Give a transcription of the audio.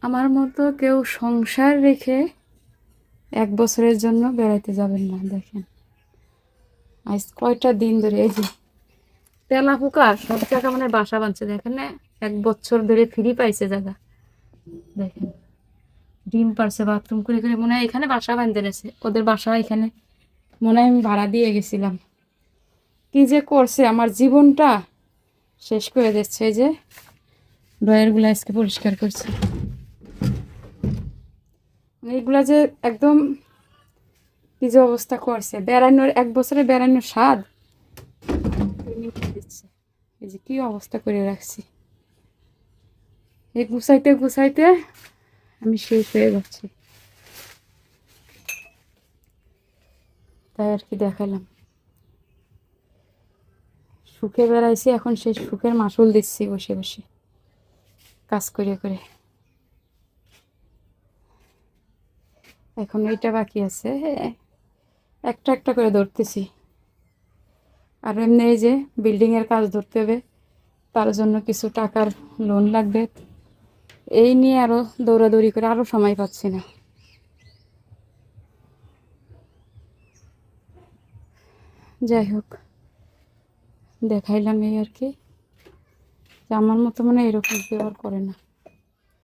আমার মতো কেউ সংসার রেখে 1 বছরের জন্য বেড়াইতে যাবেন না। দেখেন আজ কয়টা দিন ধরে এই যে তেলা পোকা সব জায়গা মানে বাসা বাঁধছে। দেখেন না, 1 বছর ধরে ফ্রি পাইছে জায়গা। দেখেন ডিম পারছে বাথরুম করে করে, মনে হয় এখানে বাসা বাঁধতে গেছে। ওদের বাসা এখানে মনে হয় আমি ভাড়া দিয়ে গেছিলাম। কি যে করছে, আমার জীবনটা শেষ করে দিচ্ছে। এই যে ড্রয়ারগুলো আজকে পরিষ্কার করছে, এইগুলা যে একদম কি যে অবস্থা করছে। বেড়ানোর 1 বছরে বেড়ানোর স্বাদ দিচ্ছে। এই যে কি অবস্থা করে রাখছি, এই গুছাইতে গুছাইতে আমি শেষ হয়ে যাচ্ছি। তাই আর কি দেখালাম। সুখে বেড়াইছি, এখন সেই সুখের মাসুল দিচ্ছি বসে বসে কাজ করে করে। এখন ওইটা বাকি আছে, একটা একটা করে ধরতেছি। আর এমনি এই যে বিল্ডিংয়ের কাজ ধরতে হবে, তার জন্য কিছু টাকার লোন লাগবে। এই নিয়ে আরও দৌড়াদৌড়ি করে আরও সময় পাচ্ছি না। যাই হোক, দেখাইলাম এই আর কি, যে আমার মতো মানে এরকম ব্যবহার করে না।